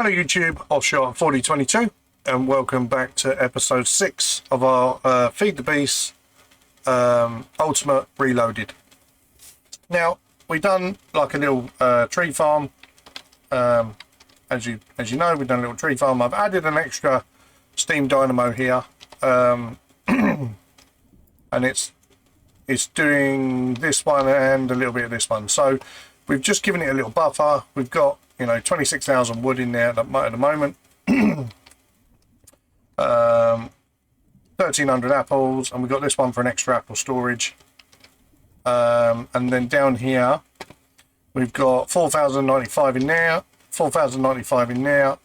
Hello YouTube, Offshore 4022, and welcome back to episode 6 of our Feed the Beast Ultimate Reloaded. Now, we've done like a little tree farm. As you know, we've done a little tree farm. I've added an extra steam dynamo here, and it's doing this one and a little bit of this one. So we've just given it a little buffer. We've got 26,000 wood in there at the moment. 1,300 apples, and we've got this one for an extra apple storage. And then down here, we've got 4,095 in there, 4,095 in there,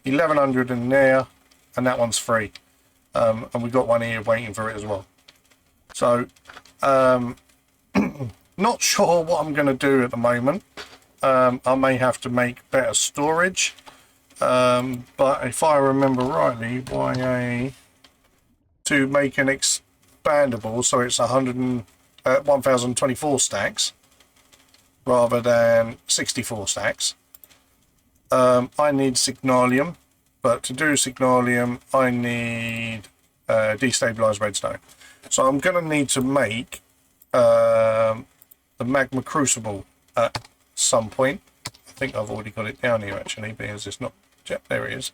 1,100 in there, and that one's free. And we've got one here waiting for it as well. So, not sure what I'm going to do at the moment. I may have to make better storage, but if I remember rightly, to make an expandable, so it's 1,024 stacks rather than 64 stacks, I need signalium, but to do signalium I need destabilized redstone. So I'm going to need to make the magma crucible at some point. I think I've already got it down here actually, because it's not, there it is.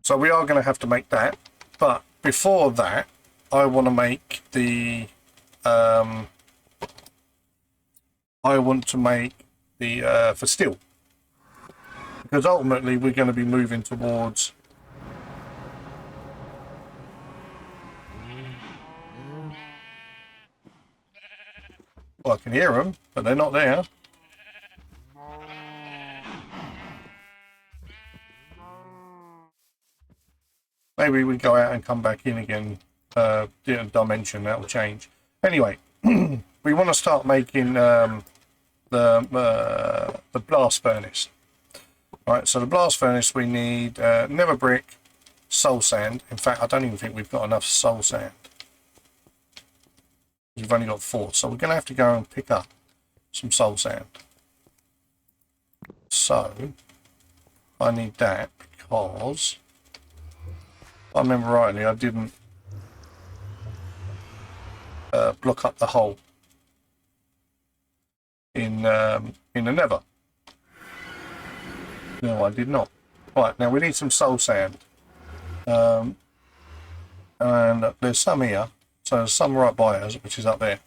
So we are going to have to make that, but before that I want to make the for steel, because ultimately we're going to be moving towards I can hear them, but they're not there. Maybe we go out and come back in again. Dimension, that will change. Anyway, we want to start making the blast furnace. Right, so the blast furnace we need nether brick, soul sand. In fact, I don't even think we've got enough soul sand. We've only got 4, so we're going to have to go and pick up some soul sand. So I need that because if I remember rightly, I didn't block up the hole in the nether. No, I did not. Right, now we need some soul sand, and there's some here. So there's some right by us, which is up there.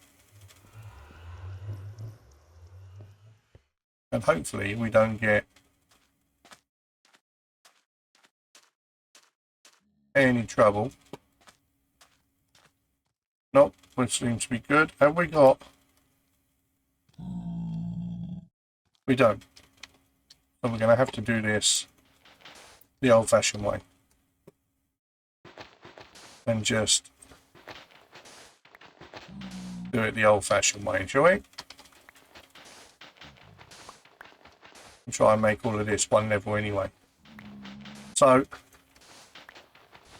And hopefully we don't get any trouble. Nope, which seems to be good. Have we got? We don't. So we're going to have to do this the old-fashioned way. And just do it the old-fashioned way, shall we? And try and make all of this one level anyway. So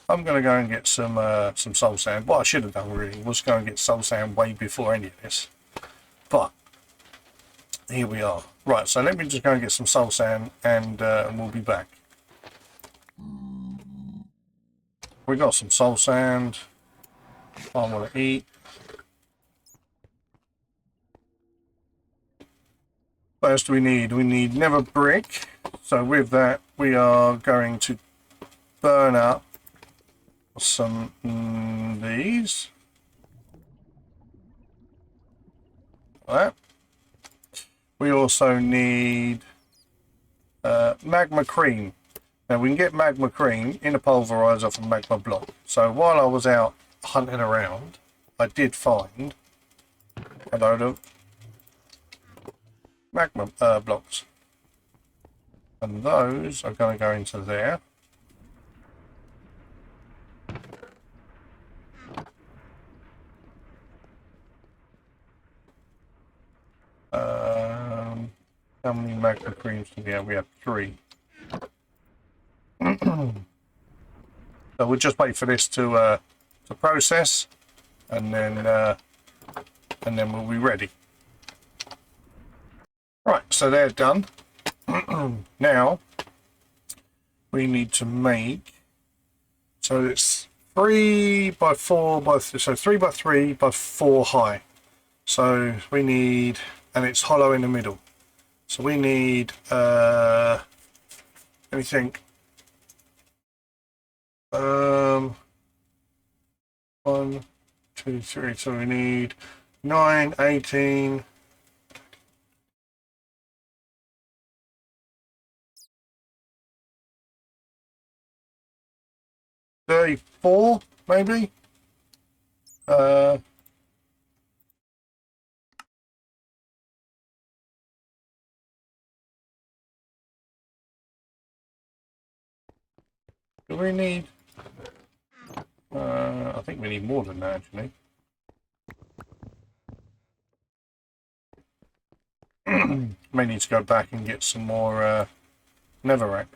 I'm going to go and get some soul sand. What I should have done really was go and get soul sand way before any of this. But here we are. Right, so let me just go and get some soul sand, and we'll be back. We got some soul sand. I want to eat. What else do we need? We need nether brick. So with that, we are going to burn up some these. Like that. We also need magma cream. Now we can get magma cream in a pulverizer from magma block. So while I was out hunting around, I did find a load of magma blocks, and those are going to go into there. How many magma creams do we have? We have 3. So we'll just wait for this to process, and then we'll be ready. Right, so they're done. Now we need to make, so it's 3 by 4 by so 3 by 3 by 4 high. So we need, and it's hollow in the middle. So we need let me think. 1, 2, 3. So we need 9, 18. 34, maybe. Do we need? I think we need more than that, actually. May need to go back and get some more netherrack.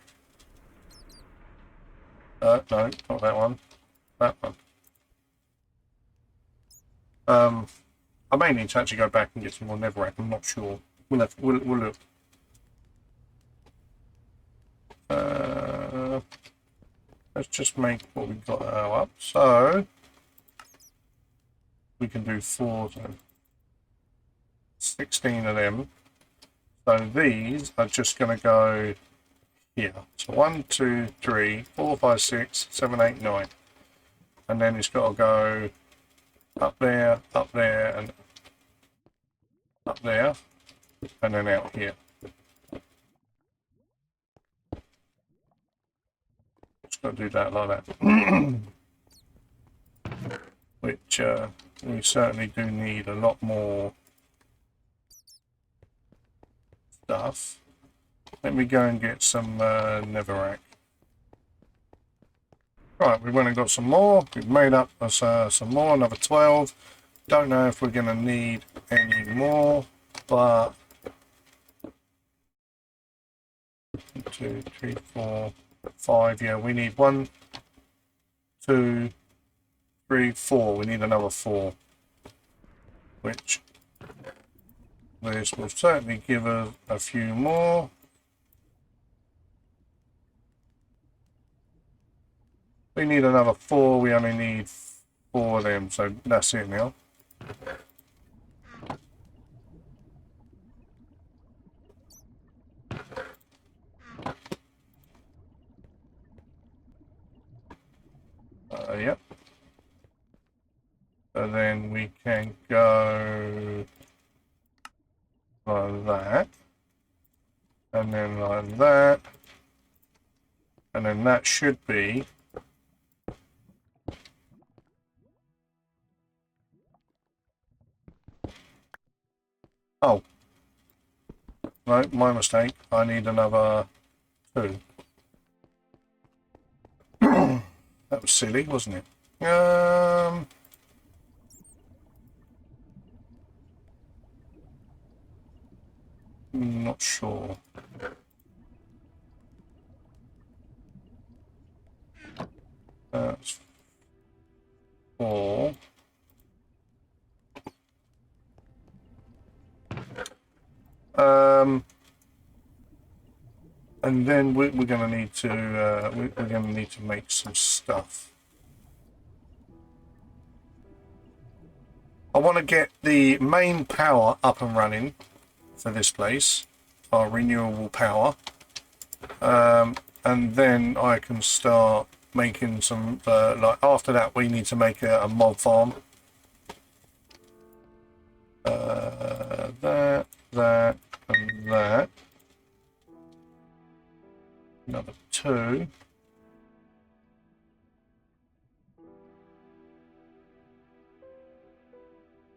No, not that one. That one. I may need to actually go back and get some more netherrack. I'm not sure. We'll look. Let's just make what we've got up. So we can do 4, so 16 of them. So these are just going to go here. So 1, 2, 3, 4, 5, 6, 7, 8, 9. And then it's got to go up there, and up there, and then out here. Just got to do that like that. Which we certainly do need a lot more stuff. Let me go and get some netherrack. Right, we went and got some more. We've made up some more, another 12. Don't know if we're going to need any more, but 1, 2, 3, 4, 5. Yeah, we need 1, 2, 3, 4. We need another 4, which this will certainly give us a few more. We need another 4. We only need 4 of them, so that's it now. Yep. So then we can go like that, and then like that, and then that should be oh no, my mistake. I need another 2. That was silly, wasn't it? Not sure. That's 4. And then we're going to need to we're going to need to make some stuff. I want to get the main power up and running for this place, our renewable power, and then I can start making some. Like after that, we need to make a mob farm. That, and that. Another 2.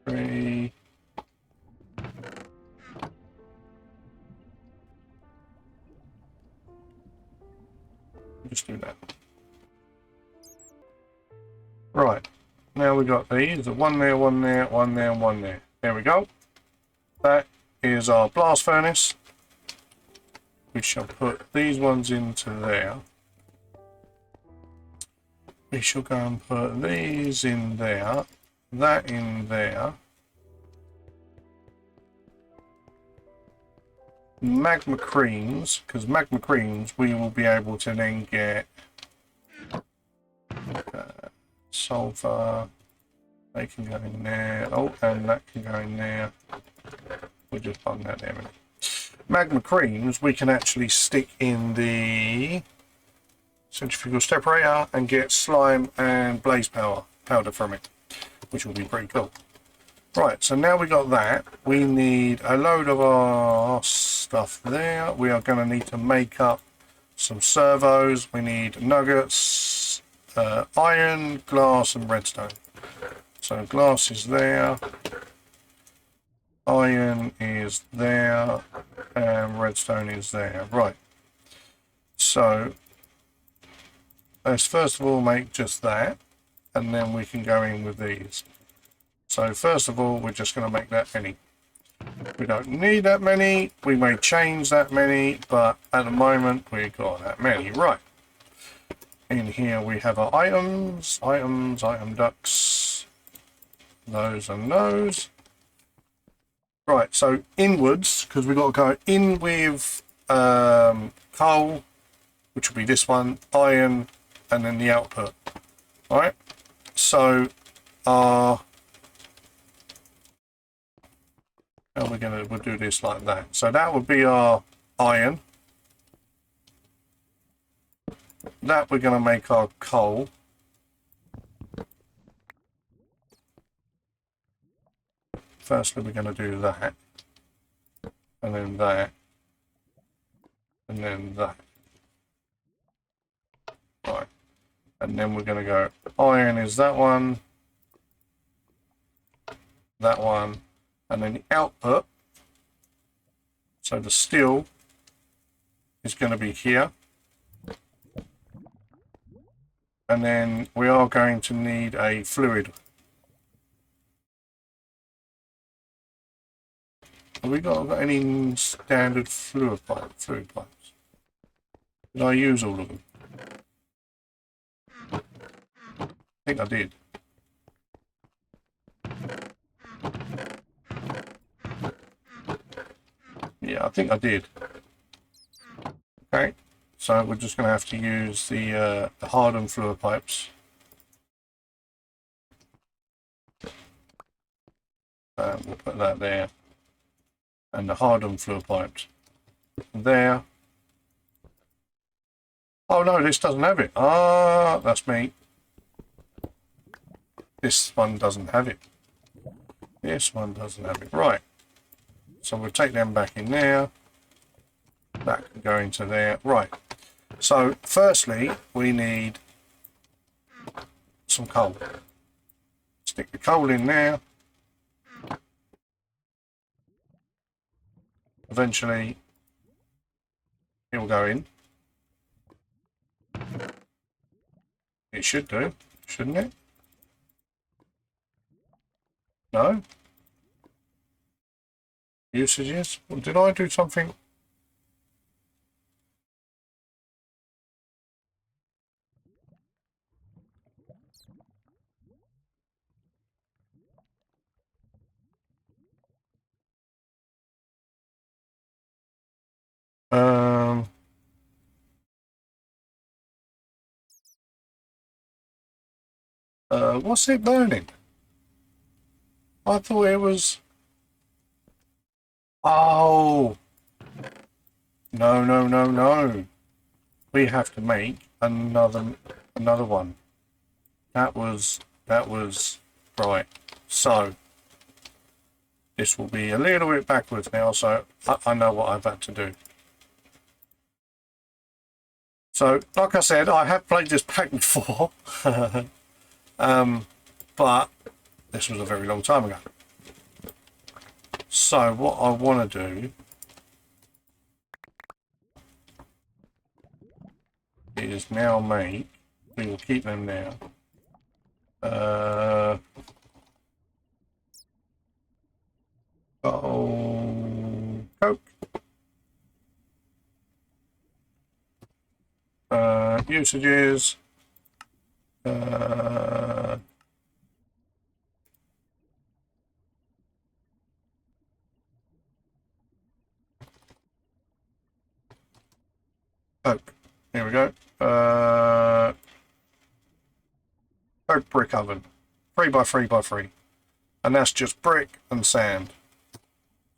Three. Just do that. Right. Now we got these. The 1 there, 1 there, 1 there, and 1 there. There we go. That is our blast furnace. We shall put these ones into there. We shall go and put these in there, that in there. magma creams, because magma creams we will be able to then get sulfur. They can go in there. Oh, and that can go in there. We'll just bung that there. Magma creams we can actually stick in the centrifugal separator and get slime and blaze powder from it, which will be pretty cool. Right, so now we got that. We need a load of our stuff there. We are going to need to make up some servos. We need nuggets, iron, glass, and redstone. So glass is there, iron is there, and redstone is there. Right. So let's first of all make just that, and then we can go in with these. So first of all, we're just going to make that many. We don't need that many. We may change that many, but at the moment we've got that many. Right. In here we have our items, item ducts, those and those. Right, so inwards, because we've got to go in with coal, which will be this one, iron, and then the output. All right, so we'll do this like that. So that would be our iron. That we're going to make our coal. Firstly, we're going to do that, and then that, and then that. Right, and then we're going to go iron is that one, and then the output. So the steel is going to be here. And then we are going to need a fluid. Have we got any standard fluid pipes? Did I use all of them? I think I did. Yeah, I think I did. Okay, so we're just going to have to use the hardened fluid pipes. We'll put that there. And the hardened fluid pipes there. Oh no, this doesn't have it. Ah, that's me. This one doesn't have it. This one doesn't have it. Right. So we'll take them back in there. That can go into there. Right. So firstly, we need some coal. Stick the coal in there. Eventually, it will go in. It should do, shouldn't it? No? Usages? Well, did I do something? What's it burning? I thought it was... Oh! No. We have to make another one. That was right. So this will be a little bit backwards now, so I know what I've had to do. So, like I said, I have played this pack before, but this was a very long time ago. So what I want to do is now make, we will keep them now, Coke, usages, Coke. Here we go. Coke brick oven. 3 by 3 by 3. And that's just brick and sand.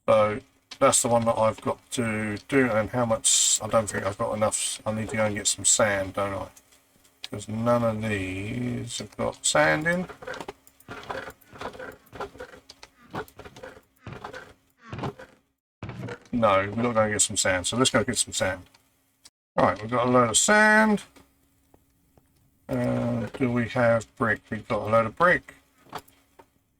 So that's the one that I've got to do. And how much? I don't think I've got enough. I need to go and get some sand, don't I? Because none of these have got sand in. No, we're not going to get some sand. So let's go get some sand. Right, we've got a load of sand. Do we have brick? We've got a load of brick.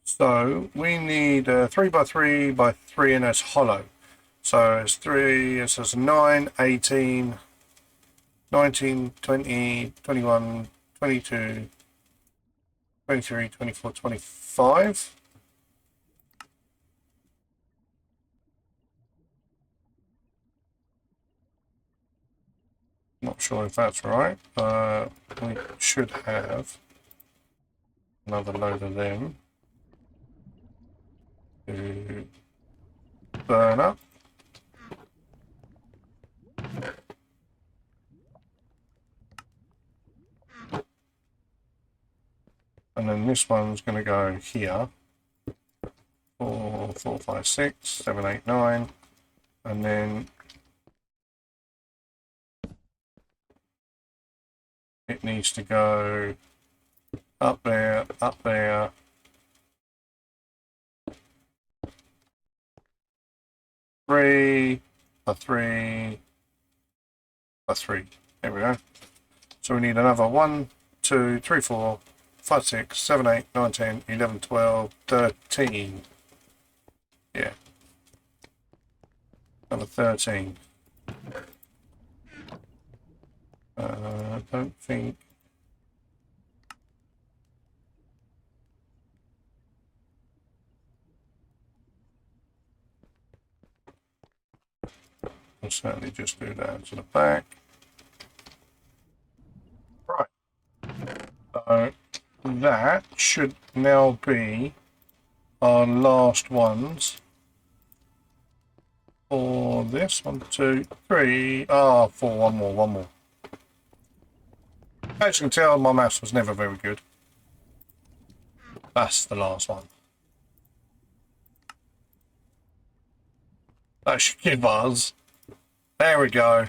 So we need 3 by 3 by 3 and it's hollow. So it's 3, it says 9, 18, 19, 20, 21, 22, 23, 24, 25. Not sure if that's right. We should have another load of them to burn up. And then this one's going to go here. 4, 4, 5, 6, 7, 8, 9. And then it needs to go up there, up there. Three by 3 by 3. There we go. So we need another 1, 2, 3, 4, 5, 6, 7, 8, 9, 10, 11, 12, 13. Yeah. Another 13. I don't think. I'll certainly just do that to the back. Right. So that should now be our last ones for this. 1, 2, 3. Ah, 4. One more. As you can tell, my maths was never very good. That's the last one. That should give us. There we go.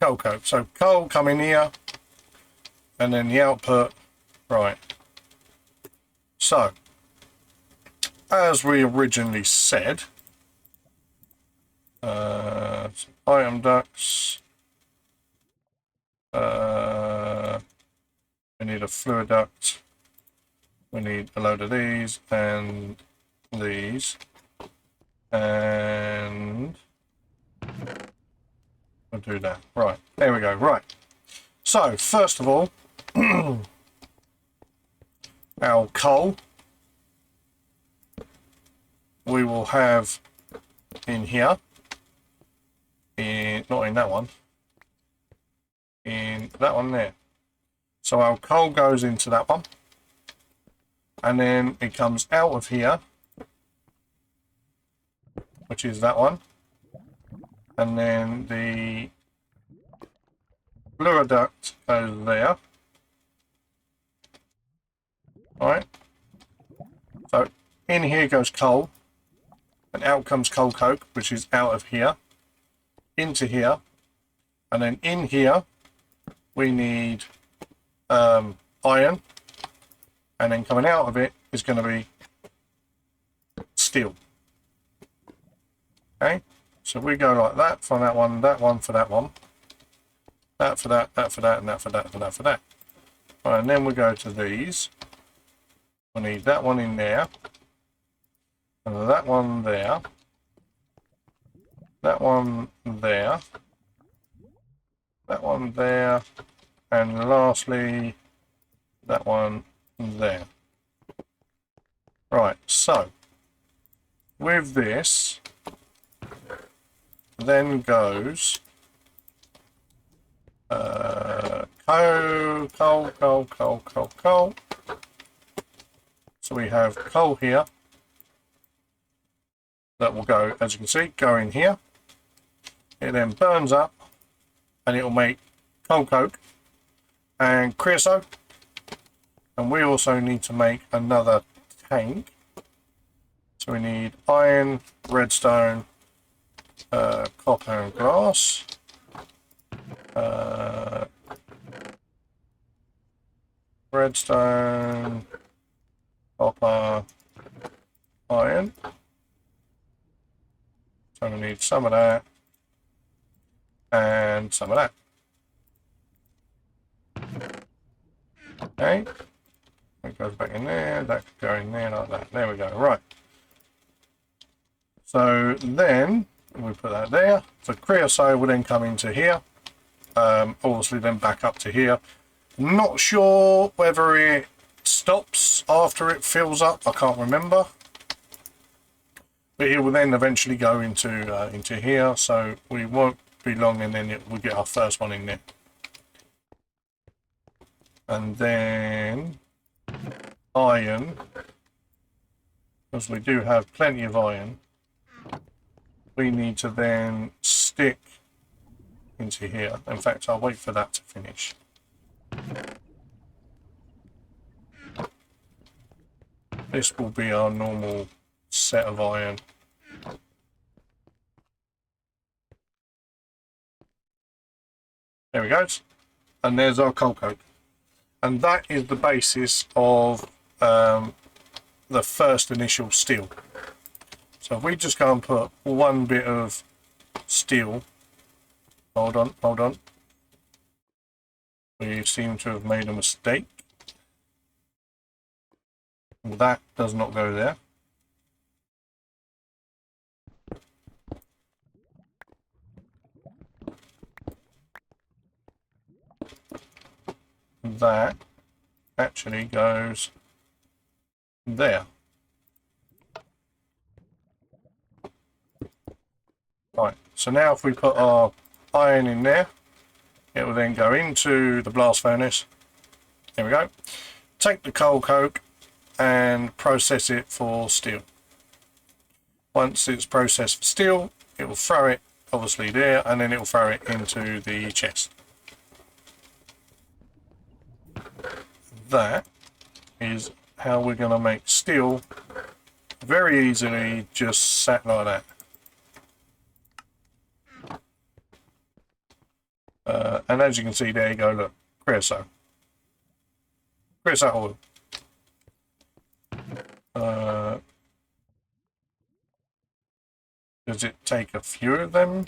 Coal coke. So coal come in here, and then the output. Right. So, as we originally said, item ducts. We need a fluid duct. We need a load of these and these, and we'll do that. Right, there we go. Right. So first of all, our coal we will have in here, not in that one, in that one there. So our coal goes into that one, and then it comes out of here, which is that one, and then the fluid duct goes there. Alright, so in here goes coal, and out comes coal coke, which is out of here, into here, and then in here we need iron, and then coming out of it is going to be steel. Okay, so we go like that for that one for that one, that for that, that for that, and that for that, and that for that. Right, and then we go to these. We need that one in there, and that one there, that one there, that one there, and lastly that one there. Right, so with this then goes coal. So we have coal here that will go, as you can see, go in here. It then burns up and it'll make coal coke and creosote. And we also need to make another tank. So we need iron, redstone, copper and glass. Redstone, copper, iron. So we need some of that and some of that. Okay. It goes back in there, that could go in there like that. There we go. Right. So then we put that there. So creosote will then come into here. Obviously then back up to here. Not sure whether it stops after it fills up. I can't remember. But it will then eventually go into here. So we won't be long, and then we'll get our first one in there. And then iron, because we do have plenty of iron, we need to then stick into here. In fact, I'll wait for that to finish. This will be our normal set of iron. There we go. And there's our coal coke. And that is the basis of the first initial steel. So if we just go and put one bit of steel, hold on. We seem to have made a mistake. That does not go there. That actually goes there. Right, so now if we put our iron in there, it will then go into the blast furnace. There we go. Take the coal coke and process it for steel. Once it's processed for steel, it will throw it obviously there, and then it will throw it into the chest. That is how we're going to make steel very easily, just sat like that. And as you can see, there you go, look, creosote oil. Does it take a few of them?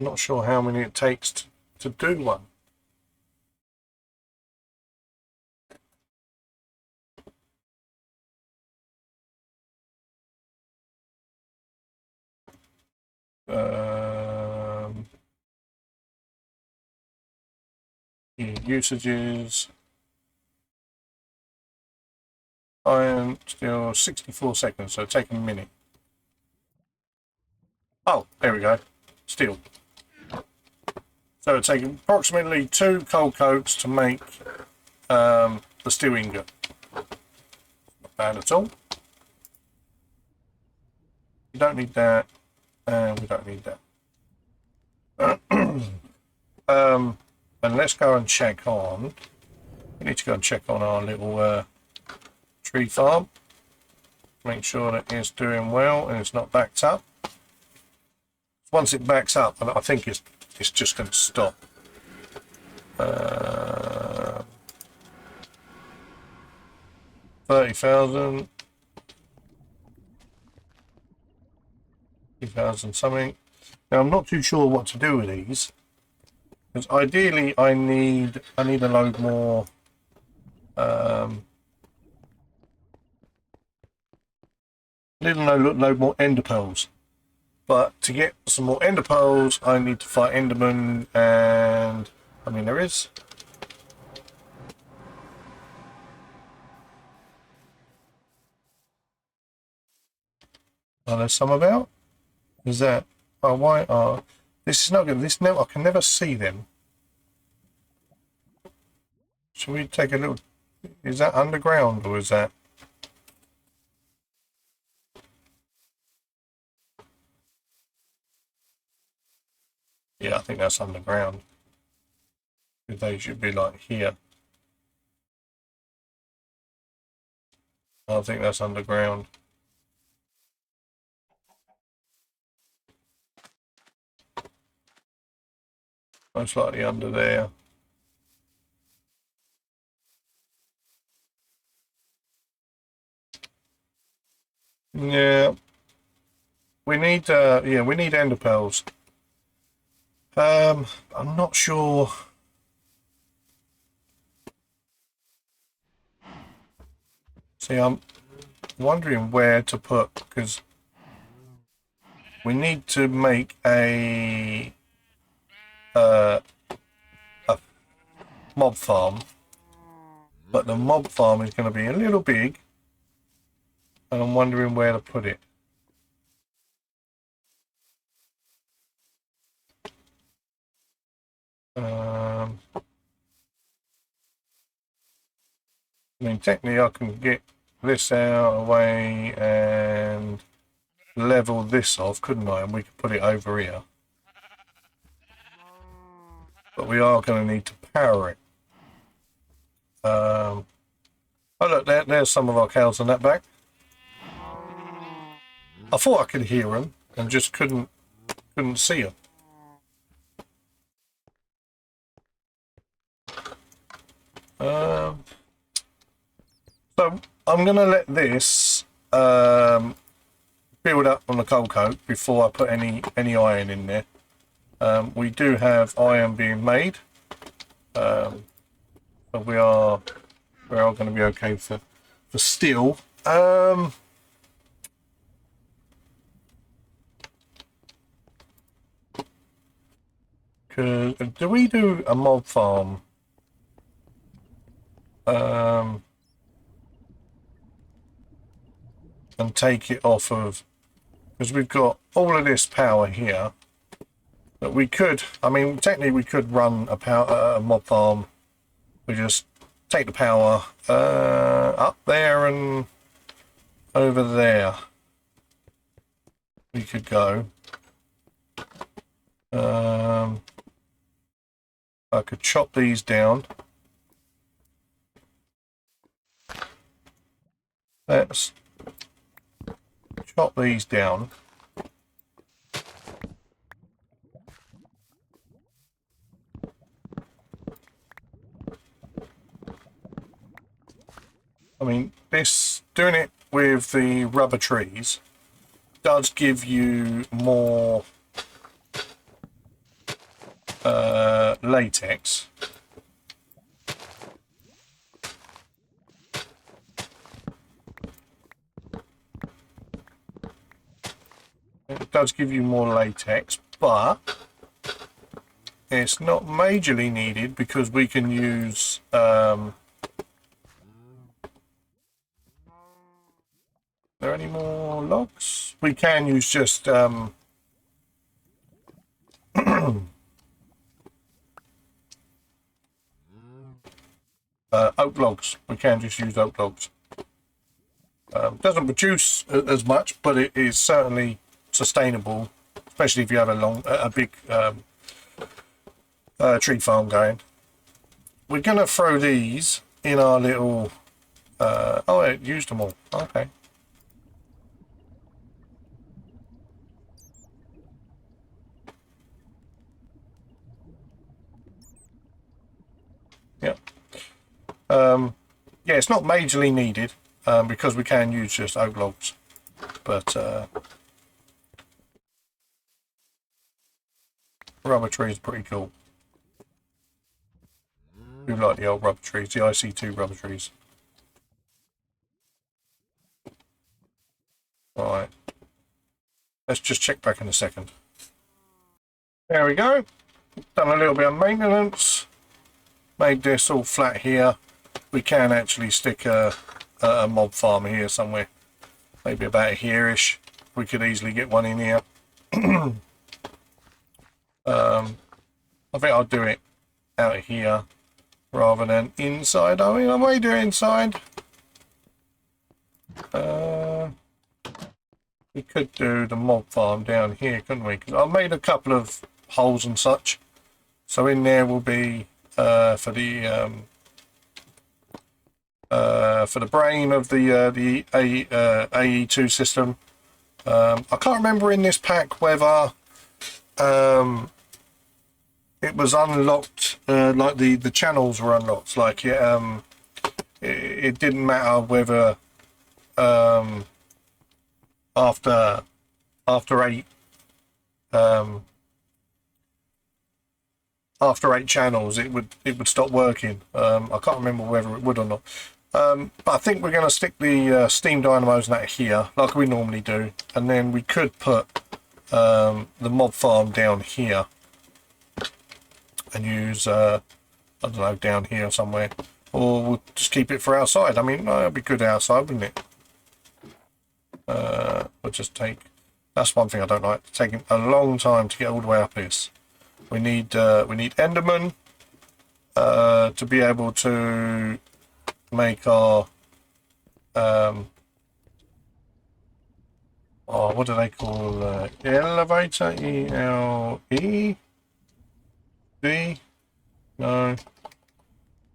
Not sure how many it takes to do one. Usages. Iron, still 64 seconds, so take a minute. Oh, there we go. Steel. So it's taking approximately 2 coal cokes to make the steel ingot. Not bad at all. We don't need that, and we don't need that. And let's go and check on. We need to go and check on our little tree farm. Make sure that it's doing well and it's not backed up. Once it backs up, I think it's just going to stop. 30,000. 2,000 something. Now I'm not too sure what to do with these, because ideally I need a load more load more ender pearls. But to get some more ender pearls, I need to fight enderman, and I mean there is. Are there some about? Is that? Oh, why are this is not good? This I can never see them. Should we take a little... Is that underground or is that... Yeah, I think that's underground. They should be like here. I think that's underground. Most likely under there. Yeah. We need we need ender pearls. I'm not sure. See, I'm wondering where to put, because we need to make a mob farm, but the mob farm is going to be a little big, and I'm wondering where to put it. I mean, technically I can get this out of the way and level this off, couldn't I? And we could put it over here. But we are going to need to power it. Oh look, there's some of our cows on that back. I thought I could hear them and just couldn't see them. So I'm going to let this build up on the coal coat before I put any iron in there. We do have iron being made, but we are going to be okay for steel. Do we do a mob farm? And take it off of, because we've got all of this power here, but we could, I mean, technically we could run a mob farm. We just take the power up there and over there. We could go. I could chop these down. Let's chop these down. I mean, doing it with the rubber trees does give you more latex. It does give you more latex, but it's not majorly needed because we can use are there any more logs? We can use just oak logs. We can just use oak logs. Doesn't produce as much, but it is certainly sustainable, especially if you have a big tree farm going. We're going to throw these in our little... oh, it used them all. Okay. Yeah. Yeah, it's not majorly needed because we can use just oak logs. But rubber trees are pretty cool. I do like the old rubber trees, the IC2 rubber trees. Alright. Let's just check back in a second. There we go. Done a little bit of maintenance. Made this all flat here. We can actually stick a mob farm here somewhere. Maybe about here-ish. We could easily get one in here. I think I'll do it out of here. rather than inside. I mean, I may do it inside. We could do the mob farm down here, couldn't we? Because I made a couple of holes and such. So in there will be for the brain of the AE2 system. I can't remember in this pack whether it was unlocked, like the channels were unlocked. Like it didn't matter whether after 8 channels it would stop working. I can't remember whether it would or not. But I think we're going to stick the steam dynamos and that here like we normally do, and then we could put the mob farm down here and use I don't know, down here somewhere, or we'll just keep it for outside. I mean, it'd be good outside, wouldn't it? We'll just take, that's one thing I don't like, it's taking a long time to get all the way up this. We need Enderman to be able to make our what do they call elevator? E-L-E? D? No.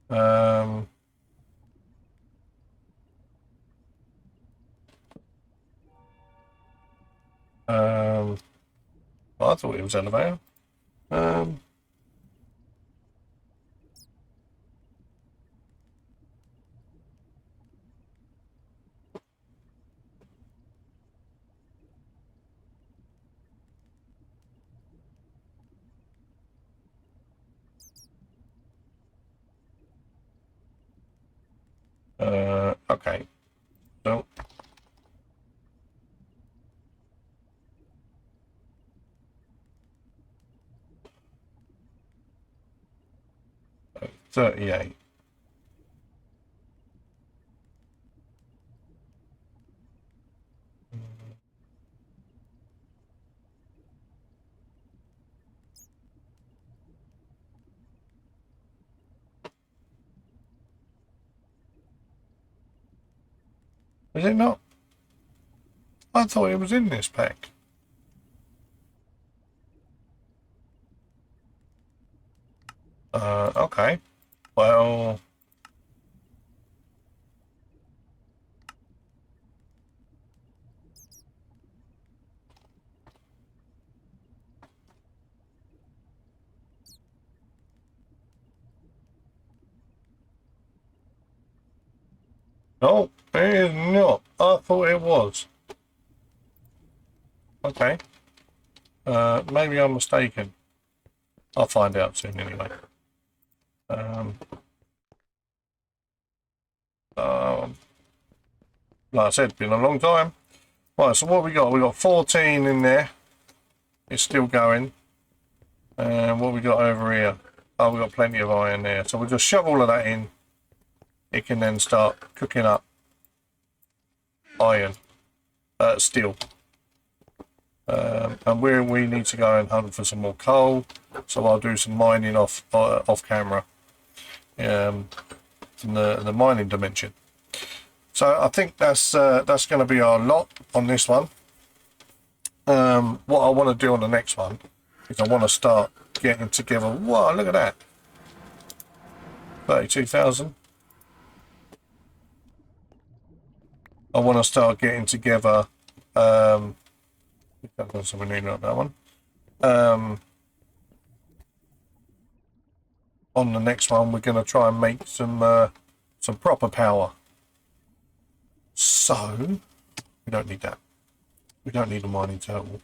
Well, I thought it was elevator. Okay. So 38. Is it not? I thought it was in this pack. Okay. Well, no, it is not. I thought it was. Okay. Maybe I'm mistaken. I'll find out soon anyway. Like I said, been a long time. Right, so what we got? We got 14 in there. It's still going. And what we got over here? Oh, we got plenty of iron there. So we'll just shove all of that in. It can then start cooking up iron, steel. And we need to go and hunt for some more coal. So I'll do some mining off camera. In the mining dimension. So I think that's going to be our lot on this one. What I want to do on the next one is I want to start getting together. Wow, look at that! 32,000. I want to start getting together. So we need not that one. On the next one, we're going to try and make some proper power. So we don't need that. We don't need a mining turtle.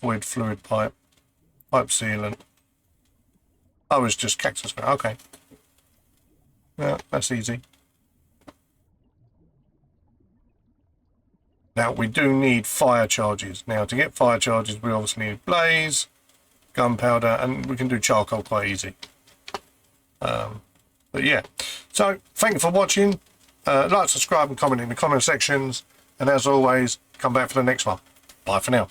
Void fluid pipe, pipe sealant. Oh, it's just cactus. Okay. Yeah, that's easy. Now we do need fire charges. Now to get fire charges, we obviously need blaze, gunpowder, and we can do charcoal quite easy. But yeah, so thank you for watching. Like, subscribe and comment in the comment sections, and as always, come back for the next one. Bye for now.